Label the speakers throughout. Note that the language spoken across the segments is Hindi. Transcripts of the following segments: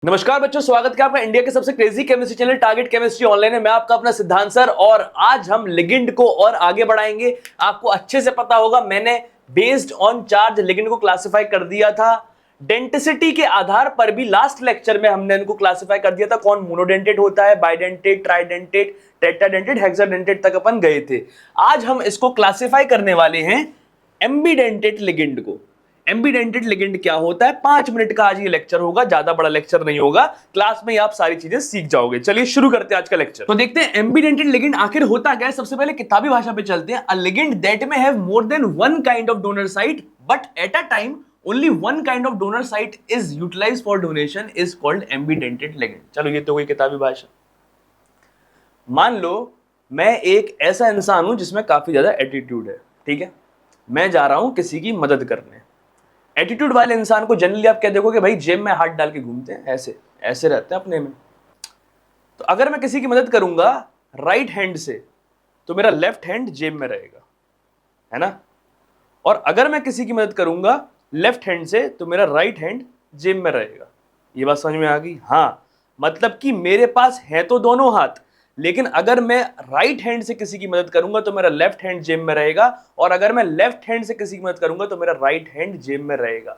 Speaker 1: नमस्कार बच्चों, स्वागत है आपका इंडिया के सबसे crazy chemistry channel target chemistry online है। मैं आपका अपना सिद्धांत सर और आज हम लिगेंड को और आगे बढ़ाएंगे। आपको अच्छे से पता होगा मैंने बेस्ड ऑन चार्ज लिगेंड को क्लासिफाई कर दिया था। डेंटिसिटी के आधार पर भी लास्ट लेक्चर में हमने इनको क्लासिफाई कर दिया था, कौन मोनोडेंटेट होता है, बाइडेंटेट, ट्राइडेंटेट, टेट्राडेंटेट, हेक्साडेंटेट तक अपन गए थे। आज हम इसको क्लासिफाई करने वाले हैं एम्बीडेंटेट लिगेंड को। एम्बीडेंटेट लिगेंड क्या होता है, 5 मिनट का आज ये लेक्चर होगा, ज्यादा बड़ा लेक्चर नहीं होगा। क्लास में आप सारी चीजें सीख जाओगे। चलिए शुरू करते हैं आज का लेक्चर। तो देखते हैं एम्बीडेंटेट लिगेंड आखिर होता क्या है। सबसे पहले किताबी भाषा पे चलते हैं। A ligand that may have more than one kind of donor site but at a time only one kind of donor site is utilised for donation is called ambidentate ligand. चलो ये तो कोई किताबी भाषा। मान लो मैं एक ऐसा इंसान हूं जिसमें काफी ज्यादा एटीट्यूड है, ठीक है। मैं जा रहा हूं किसी की मदद करने। एटीट्यूड वाले इंसान को जनरली आप क्या देखोगे, भाई जेब में हाथ डाल के घूमते हैं, ऐसे ऐसे रहते हैं अपने में। तो अगर मैं किसी की मदद करूंगा राइट हैंड से तो मेरा लेफ्ट हैंड जेब में रहेगा, है ना। और अगर मैं किसी की मदद करूंगा लेफ्ट हैंड से तो मेरा राइट हैंड जेब में रहेगा। ये बात समझ में आ गई? हाँ, मतलब कि मेरे पास है तो दोनों हाथ, लेकिन अगर मैं राइट हैंड से किसी की मदद करूंगा तो मेरा लेफ्ट हैंड जेब में रहेगा, और अगर मैं लेफ्ट हैंड से किसी की मदद करूंगा तो मेरा राइट हैंड जेब में रहेगा।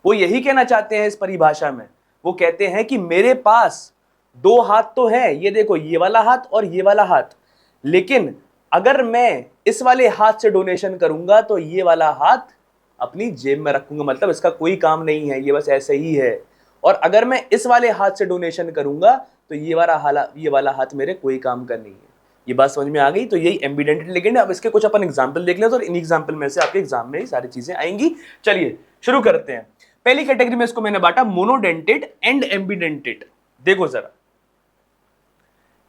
Speaker 1: वो यही कहना चाहते हैं इस परिभाषा में। वो कहते हैं कि मेरे पास दो हाथ तो है, ये देखो ये वाला हाथ और ये वाला हाथ, लेकिन अगर मैं इस वाले हाथ से डोनेशन करूंगा तो ये वाला हाथ अपनी जेब में रखूंगा, मतलब इसका कोई काम नहीं है, ये बस ऐसे ही है। और अगर मैं इस वाले हाथ से डोनेशन करूंगा तो ये वाला हाथ मेरे कोई काम का नहीं है। ये बात समझ में आ गई? तो यही एम्बीडेंटेट लिगेंड है। अब इसके कुछ अपन एग्जांपल देख लें तो इन एग्जांपल में से आपके एग्जाम में ही सारी चीजें आएंगी। चलिए शुरू करते हैं। पहली कैटेगरी में इसको मैंने बांटा मोनोडेंटेट एंड एम्बीडेंटेट। देखो जरा,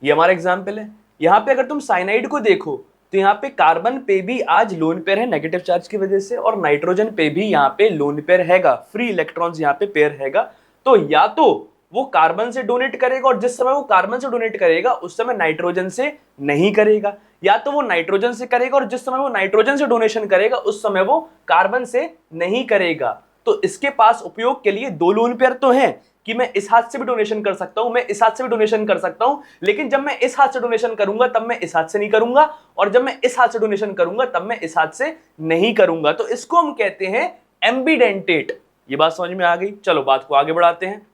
Speaker 1: ये हमारा एग्जाम्पल है। यहां पे अगर तुम साइनाइड को देखो तो यहाँ पे कार्बन पे भी आज लोन पेयर है नेगेटिव चार्ज की वजह से, और नाइट्रोजन पे भी यहाँ पे लोन पेयर हैगा, फ्री इलेक्ट्रॉन्स यहाँ पे पेयर हैगा। तो या तो वो कार्बन से डोनेट करेगा और जिस समय वो कार्बन से डोनेट करेगा उस समय नाइट्रोजन से नहीं करेगा, या तो वो नाइट्रोजन से करेगा और जिस समय वो नाइट्रोजन से डोनेशन करेगा उस समय वो कार्बन से नहीं करेगा। तो इसके पास उपयोग के लिए दो लोन पेयर तो हैं कि मैं इस हाथ से भी डोनेशन कर सकता हूं, मैं इस हाथ से भी डोनेशन कर सकता हूं, लेकिन जब मैं इस हाथ से डोनेशन करूंगा तब मैं इस हाथ से नहीं करूंगा, और जब मैं इस हाथ से डोनेशन करूंगा तब मैं इस हाथ से नहीं करूंगा। तो इसको हम कहते हैं एम्बीडेंटेट। ये बात समझ में आ गई? चलो बात को आगे बढ़ाते हैं।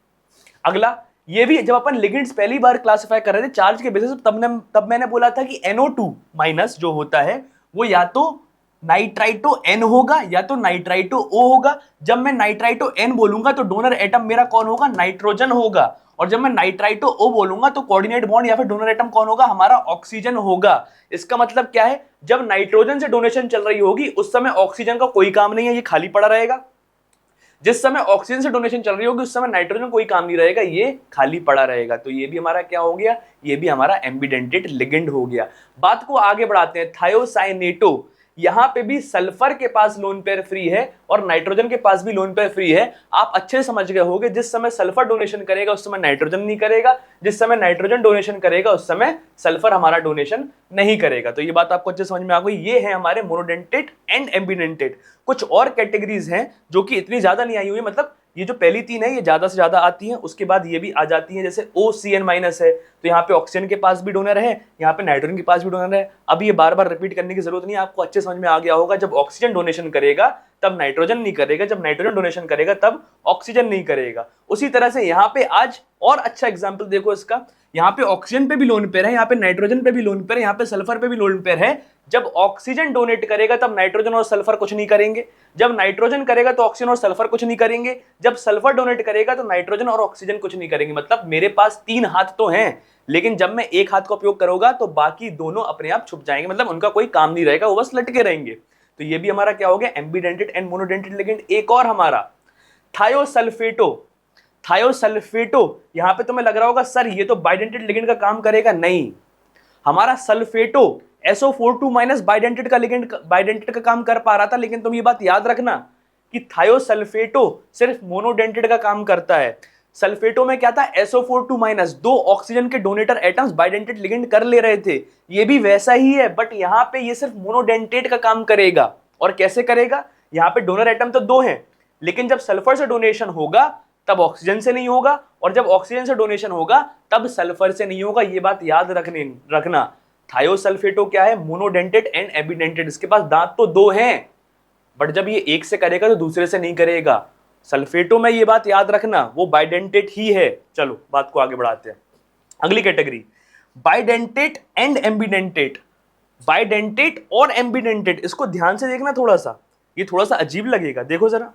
Speaker 1: अगला, ये भी जब अपन लिगेंड्स पहली बार क्लासिफाई कर रहे थे चार्ज के बेसिस पर, तब मैंने बोला था कि NO2 माइनस जो होता है वो या तो नाइट्राइटो N होगा या तो नाइट्राइटो O होगा। जब मैं नाइट्राइटो N बोलूंगा तो डोनर एटम मेरा कौन होगा? नाइट्रोजन होगा। और जब मैं नाइट्राइटो O बोलूंगा तो कोऑर्डिनेट बॉन्ड या फिर डोनर एटम कौन होगा? हमारा ऑक्सीजन होगा। इसका मतलब क्या है, जब नाइट्रोजन से डोनेशन चल रही होगी उस समय ऑक्सीजन का कोई काम नहीं है, ये खाली पड़ा रहेगा। जिस समय ऑक्सीजन से डोनेशन चल रही होगी उस समय नाइट्रोजन कोई काम नहीं रहेगा, ये खाली पड़ा रहेगा। तो ये भी हमारा क्या हो गया? ये भी हमारा एम्बीडेंटेट लिगेंड हो गया। बात को आगे बढ़ाते हैं। थायोसाइनेटो, यहां पे भी सल्फर के पास लोन पेयर फ्री है और नाइट्रोजन के पास भी लोन पेयर फ्री है। आप अच्छे से समझ गए होंगे, जिस समय सल्फर डोनेशन करेगा उस समय नाइट्रोजन नहीं करेगा, जिस समय नाइट्रोजन डोनेशन करेगा उस समय सल्फर हमारा डोनेशन नहीं करेगा। तो ये बात आपको अच्छे समझ में आ गई। ये है हमारे मोनोडेंटेट एंड एम्बीडेंटेट। कुछ और कैटेगरीज हैं जो कि इतनी ज्यादा नहीं आई हुई, मतलब ये जो पहली तीन है ये ज्यादा से ज्यादा आती हैं, उसके बाद ये भी आ जाती हैं। जैसे OCN माइनस है तो यहाँ पे ऑक्सीजन के पास भी डोनर है, यहाँ पे नाइट्रोजन के पास भी डोनर है। अब ये बार बार रिपीट करने की जरूरत नहीं है, आपको अच्छे समझ में आ गया होगा। जब ऑक्सीजन डोनेशन करेगा तब नाइट्रोजन नहीं करेगा, जब नाइट्रोजन डोनेशन करेगा तब ऑक्सीजन नहीं करेगा। उसी तरह से यहाँ पे आज और अच्छा एग्जाम्पल देखो इसका। यहाँ पे ऑक्सीजन पे भी लोन पेयर है, यहाँ पे नाइट्रोजन पे भी लोन पेयर है, यहाँ पे सल्फर पे भी लोन पेयर है। जब ऑक्सीजन डोनेट करेगा तब नाइट्रोजन और सल्फर कुछ नहीं करेंगे, जब नाइट्रोजन करेगा तो ऑक्सीजन और सल्फर कुछ नहीं करेंगे, जब सल्फर डोनेट करेगा तो नाइट्रोजन और ऑक्सीजन कुछ नहीं करेंगे। मतलब मेरे पास तीन हाथ तो हैं, लेकिन जब मैं एक हाथ का उपयोग करूंगा तो बाकी दोनों अपने आप छुप जाएंगे, मतलब उनका कोई काम नहीं रहेगा, वो बस लटके रहेंगे। तो ये भी हमारा क्या हो गया? Ambidentate and monodentate ligand. एक और हमारा थायोसल्फेटो। थायोसल्फेटो, यहां पे तुम्हें लग रहा होगा सर ये तो बाइडेंटेट लिगेंड का काम करेगा। नहीं, हमारा सल्फेटो SO42 माइनस बाइडेंटेट का लिगेंड, बाइडेंटेट का काम कर पा रहा था, लेकिन तुम ये बात याद रखना कि थायोसल्फेटो सिर्फ मोनोडेंटेट का काम करता है। सल्फेटो में क्या था? SO42 माइनस, दो ऑक्सीजन के डोनेटर एटम्स बाइडेंटेट लिगेंड कर ले रहे थे। ये भी वैसा ही है, बट यहां पे ये सिर्फ मोनोडेंटेट का काम करेगा। और कैसे करेगा? यहां पे डोनर एटम तो दो हैं, लेकिन जब सल्फर से डोनेशन होगा तब ऑक्सीजन से नहीं होगा, और जब ऑक्सीजन से डोनेशन होगा तब सल्फर से नहीं होगा। ये बात याद रखना। थायोसल्फेटो क्या है? Monodentate and ambidentate. इसके पास दांत तो दो हैं, बट जब ये एक से करेगा तो दूसरे से नहीं करेगा। सल्फेटो में ये बात याद रखना, वो बाइडेंटेट ही है। चलो बात को आगे बढ़ाते हैं। अगली कैटेगरी, बाइडेंटेट एंड एम्बिडेंटेट। बाइडेंटेट और एम्बिडेंटेट, इसको ध्यान से देखना थोड़ा सा, ये थोड़ा सा अजीब लगेगा। देखो जरा,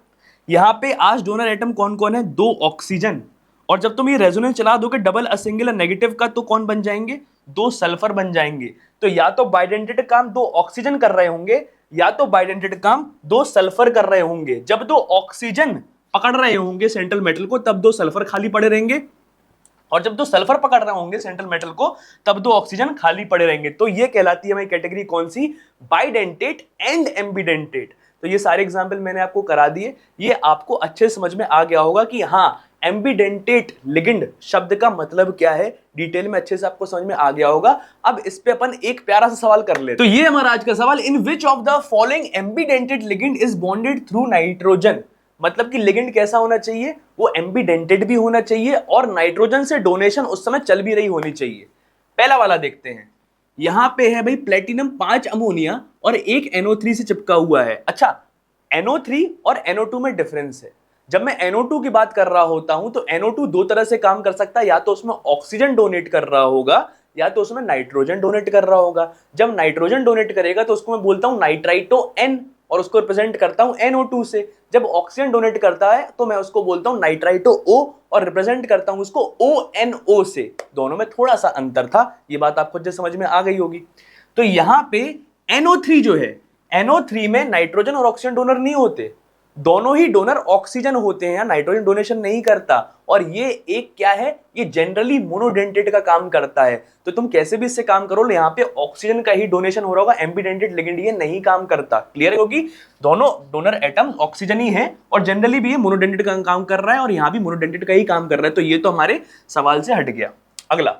Speaker 1: यहां पे आज डोनर एटम कौन कौन है? दो ऑक्सीजन, और जब तुम ये रेजोनेंस चला दोगे डबल अ सिंगल नेगेटिव का, तो कौन बन जाएंगे? दो सल्फर बन जाएंगे। तो या तो बाइडेंटेट काम दो ऑक्सीजन कर रहे होंगे, या तो बाइडेंटेट काम दो सल्फर कर रहे होंगे। जब दो ऑक्सीजन पकड़ रहे होंगे सेंट्रल मेटल को, तब दो सल्फर खाली पड़े रहेंगे, और जब दो सल्फर पकड़ रहे होंगे सेंट्रल मेटल को, तब दो ऑक्सीजन खाली पड़े रहेंगे। तो ये कहलाती है हमारी कैटेगरी कौन सी? Bidentate and एम्बिडेंटेट। तो ये सारे एग्जांपल मैंने आपको करा दिए, ये आपको अच्छे समझ में आ गया होगा कि हाँ, एम्बिडेंटेट लिगेंड शब्द का मतलब क्या है, डिटेल में अच्छे से आपको समझ में आ गया होगा। अब इस पे अपन एक प्यारा सा सवाल कर ले। तो ये हमारा आज का सवाल, in which of the following ambidentate ligand is bonded through nitrogen. मतलब कि लिगेंड कैसा होना चाहिए? वो एम्बिडेंटेड भी होना चाहिए और नाइट्रोजन से डोनेशन उस समय चल भी रही होनी चाहिए। पहला वाला देखते हैं। यहां पे है भाई प्लेटिनम 5 अमोनिया और एक NO3 से चिपका हुआ है। अच्छा, NO3 और NO2 में डिफरेंस है। जब मैं NO2 की बात कर रहा होता हूं तो NO2 दो तरह से काम कर सकता है, या तो उसमें ऑक्सीजन डोनेट कर रहा होगा, या तो उसमें नाइट्रोजन डोनेट कर रहा होगा। जब नाइट्रोजन डोनेट करेगा तो उसको मैं बोलता हूं नाइट्राइटो N, और उसको रिप्रेजेंट करता हूं NO2 से। जब ऑक्सीजन डोनेट करता है तो मैं उसको बोलता हूं नाइट्राइटो O, और रिप्रेजेंट करता हूं उसको ONO से। दोनों में थोड़ा सा अंतर था, ये बात आपको जो समझ में आ गई होगी। तो यहां पे NO3 जो है, NO3 में नाइट्रोजन और ऑक्सीजन डोनर नहीं होते, दोनों ही डोनर ऑक्सीजन होते हैं, नाइट्रोजन डोनेशन नहीं करता। और ये एक क्या है? ये जनरली मोनोडेंटेट का काम करता है। तो तुम कैसे भी इससे काम करो, यहाँ पे ऑक्सीजन का ही डोनेशन हो रहा होगा, एम्बिडेंटेट लिगेंड ये नहीं काम करता। क्लियर है? क्योंकि दोनों डोनर एटम ऑक्सीजन ही है, और जनरली भी ये मोनोडेंटेट का काम कर रहा है, और यहाँ भी मोनोडेंटेट का ही काम कर रहा है। तो ये तो हमारे सवाल से हट गया। अगला,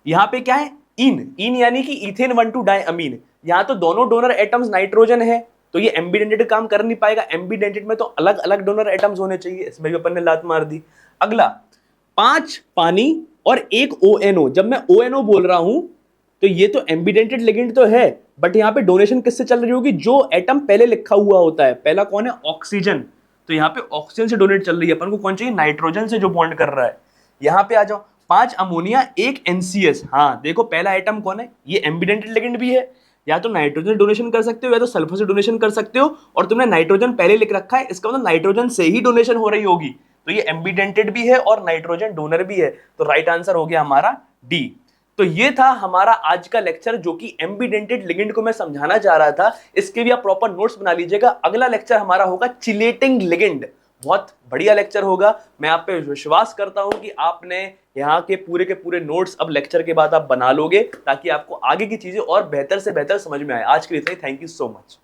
Speaker 1: यहाँ पे क्या है? इन यानी कि इथेन 1,2 डायअमीन। यहाँ तो दोनों डोनर एटम्स नाइट्रोजन है, तो ये एम्बिडेंटेट काम कर नहीं पाएगा। एम्बिडेंटेट में तो अलग अलग डोनर एटम्स होने चाहिए, इसमें भी अपन ने लात मार दी। अगला, 5 पानी और एक ONO। जब मैं ONO बोल रहा हूं तो ये तो एम्बिडेंटेट लिगेंड तो है, बट यहाँ पे डोनेशन किससे चल रही होगी? जो एटम पहले लिखा हुआ होता है, पहला कौन है? ऑक्सीजन। तो यहाँ पे ऑक्सीजन से डोनेट चल रही है, अपन को कौन चाहिए? नाइट्रोजन से जो बॉन्ड कर रहा है। यहाँ पे आ जाओ, 5 अमोनिया एक NCS। हाँ देखो, पहला एटम कौन है? ये एम्बिडेंटेट लिगेंड भी है, या तो नाइट्रोजन डोनेशन कर सकते हो, या तो सल्फर से डोनेशन कर सकते हो, और तुमने नाइट्रोजन पहले लिख रखा है, इसका मतलब नाइट्रोजन से ही डोनेशन हो रही होगी। तो ये एम्बिडेंटेड भी है और नाइट्रोजन डोनर भी है। तो राइट आंसर हो गया हमारा डी। तो ये था हमारा आज का लेक्चर, जो कि एम्बिडेंटेड लिगेंड को मैं समझाना चाह रहा था। इसके भी आप प्रॉपर नोट्स बना लीजिएगा। अगला लेक्चर हमारा होगा चिलेटिंग लिगेंड, बहुत बढ़िया लेक्चर होगा। मैं आप पे विश्वास करता हूं कि आपने यहाँ के पूरे नोट्स अब लेक्चर के बाद आप बना लोगे, ताकि आपको आगे की चीजें और बेहतर से बेहतर समझ में आए। आज के लिए इतना ही। Thank you so much.